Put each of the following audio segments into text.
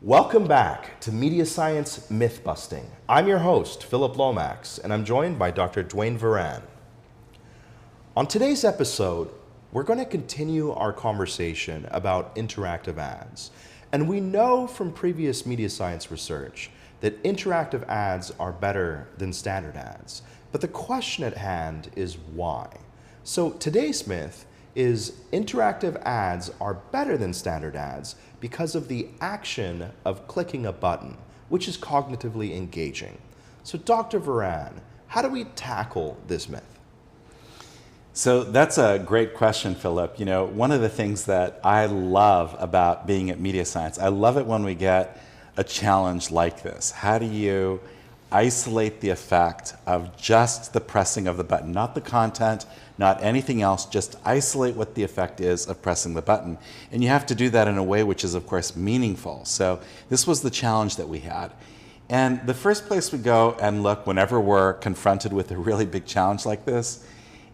Welcome back to MediaScience MYTH BUSTING. I'm your host, Philip Lomax, and I'm joined by Dr. Dwayne Varan. On today's episode, we're going to continue our conversation about interactive ads. And we know from previous media science research that interactive ads are better than standard ads. But the question at hand is why? So today's myth is interactive ads are better than standard ads because of the action of clicking a button, which is cognitively engaging. So Dr. Varan, how do we tackle this myth? So that's a great question, Philip. You know, one of the things that I love about being at MediaScience, I love it when we get a challenge like this. How do you isolate the effect of just the pressing of the button, not the content, not anything else, just isolate what the effect is of pressing the button. And you have to do that in a way which is, of course, meaningful. So this was the challenge that we had. And the first place we go and look whenever we're confronted with a really big challenge like this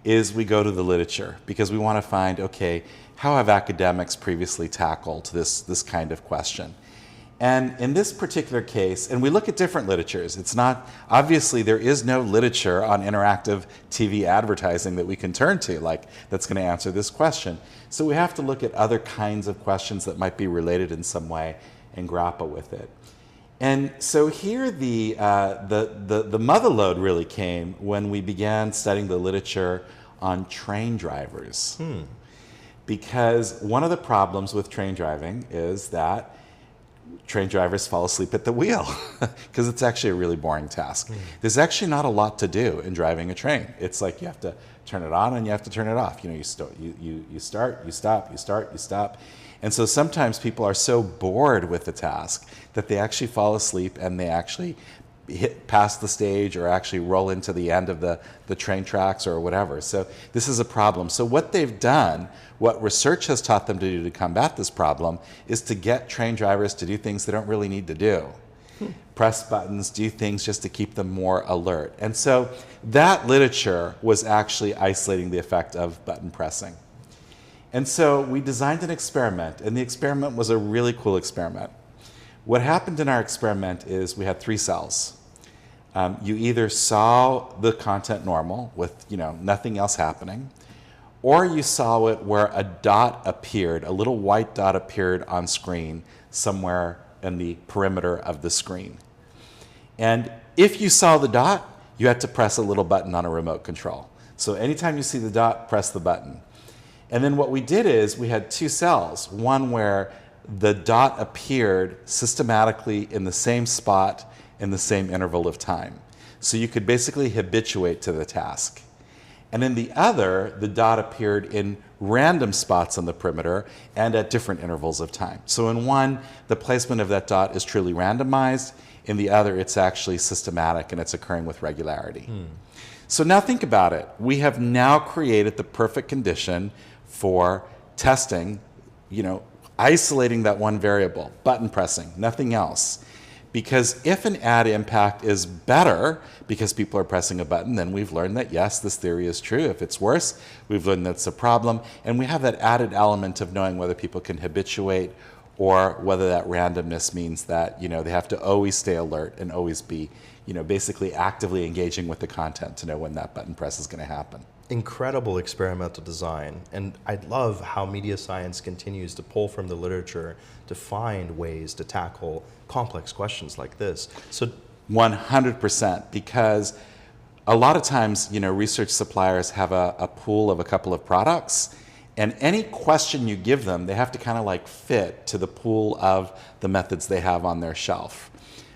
is we go to the literature, because we want to find, okay, how have academics previously tackled this kind of question? And in this particular case, and we look at different literatures, it's not, obviously there is no literature on interactive TV advertising that we can turn to, like, that's going to answer this question. So we have to look at other kinds of questions that might be related in some way and grapple with it. And so here the mother lode really came when we began studying the literature on train drivers. Because one of the problems with train driving is that train drivers fall asleep at the wheel because it's actually a really boring task. There's actually not a lot to do in driving a train. It's like you have to turn it on and you have to turn it off. You know, you start, you start, you stop, you start, you stop. And so sometimes people are so bored with the task that they actually fall asleep and they actually hit past the stage or actually roll into the end of the train tracks or whatever. So this is a problem. So what they've done, what research has taught them to do to combat this problem, is to get train drivers to do things they don't really need to do. Press buttons, do things just to keep them more alert. And so that literature was actually isolating the effect of button pressing. And so we designed an experiment, and the experiment was a really cool experiment. What happened in our experiment is we had 3 cells. You either saw the content normal with, you know, nothing else happening, or you saw it where a dot appeared, a little white dot appeared on screen somewhere in the perimeter of the screen. And if you saw the dot, you had to press a little button on a remote control. So anytime you see the dot, press the button. And then what we did is we had 2 cells, one where the dot appeared systematically in the same spot in the same interval of time. So you could basically habituate to the task. And in the other, the dot appeared in random spots on the perimeter and at different intervals of time. So in one, the placement of that dot is truly randomized. In the other, it's actually systematic and it's occurring with regularity. So now think about it. We have now created the perfect condition for testing, you know, isolating that one variable, button pressing, nothing else. Because if an ad impact is better because people are pressing a button, then we've learned that, yes, this theory is true. If it's worse, we've learned that's a problem. And we have that added element of knowing whether people can habituate or whether that randomness means that, you know, they have to always stay alert and always be, you know, basically actively engaging with the content to know when that button press is going to happen. Incredible experimental design, and I love how media science continues to pull from the literature to find ways to tackle complex questions like this. So 100%, because a lot of times, you know, research suppliers have a pool of a couple of products, and any question you give them, they have to kind of like fit to the pool of the methods they have on their shelf.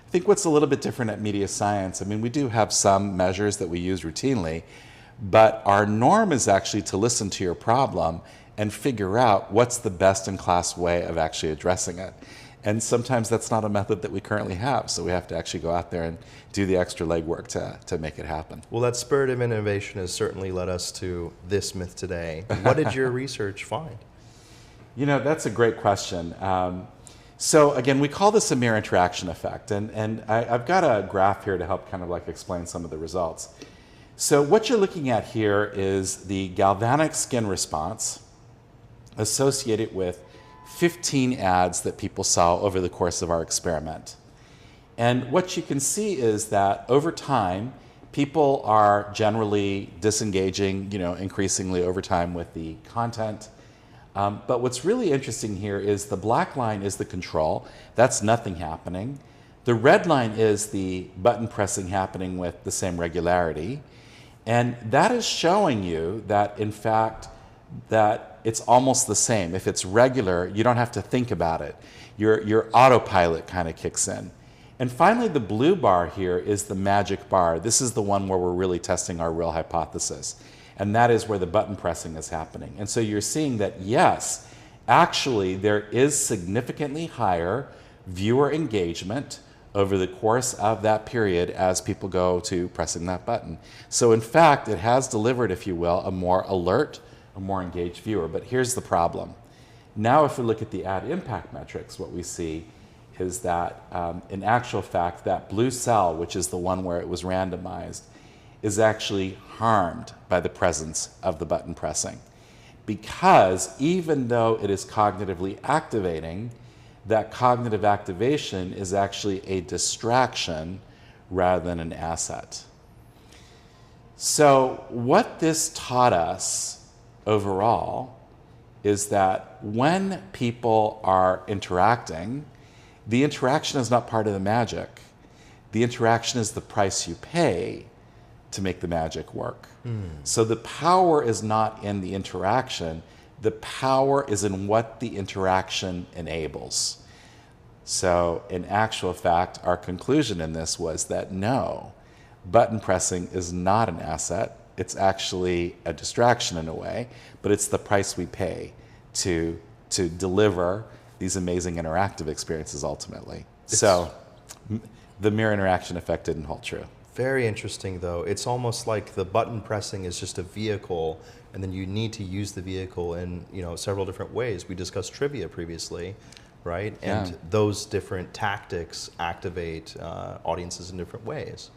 I think what's a little bit different at media science, I mean, we do have some measures that we use routinely, but our norm is actually to listen to your problem and figure out what's the best in class way of actually addressing it. And sometimes that's not a method that we currently have, so we have to actually go out there and do the extra legwork to make it happen. Well, that spirit of innovation has certainly led us to this myth today. What did your research find? You know, that's a great question. So again, we call this a mere interaction effect, and I've got a graph here to help kind of like explain some of the results. So what you're looking at here is the galvanic skin response associated with 15 ads that people saw over the course of our experiment. And what you can see is that over time, people are generally disengaging, increasingly over time with the content. But what's really interesting here is the black line is the control. That's nothing happening. The red line is the button pressing happening with the same regularity. And that is showing you that, in fact, that it's almost the same. If it's regular, you don't have to think about it. Your autopilot kind of kicks in. And finally, the blue bar here is the magic bar. This is the one where we're really testing our real hypothesis. And that is where the button pressing is happening. And so you're seeing that, yes, actually, there is significantly higher viewer engagement over the course of that period as people go to pressing that button. So in fact, it has delivered, if you will, a more alert, a more engaged viewer. But here's the problem. Now if we look at the ad impact metrics, what we see is that in actual fact, that blue cell, which is the one where it was randomized, is actually harmed by the presence of the button pressing. Because even though it is cognitively activating, that cognitive activation is actually a distraction rather than an asset. So what this taught us overall is that when people are interacting, the interaction is not part of the magic. The interaction is the price you pay to make the magic work. So the power is not in the interaction. The power is in what the interaction enables. So in actual fact, our conclusion in this was that no, button pressing is not an asset. It's actually a distraction in a way, but it's the price we pay to deliver these amazing interactive experiences ultimately. So the mirror interaction effect didn't hold true. Very interesting, though. It's almost like the button pressing is just a vehicle, and then you need to use the vehicle in several different ways. We discussed trivia previously, right? Yeah. And those different tactics activate audiences in different ways.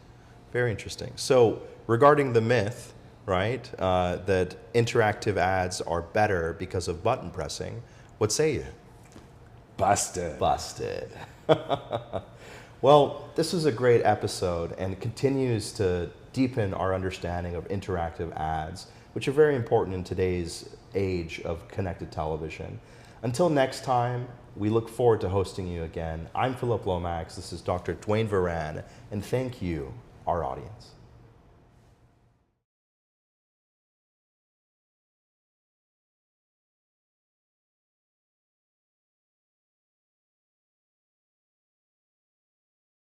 Very interesting. So regarding the myth, right, that interactive ads are better because of button pressing, what say you? Busted. Busted. Well, this is a great episode and continues to deepen our understanding of interactive ads, which are very important in today's age of connected television. Until next time, we look forward to hosting you again. I'm Philip Lomax. This is Dr. Dwayne Varan, and thank you, our audience.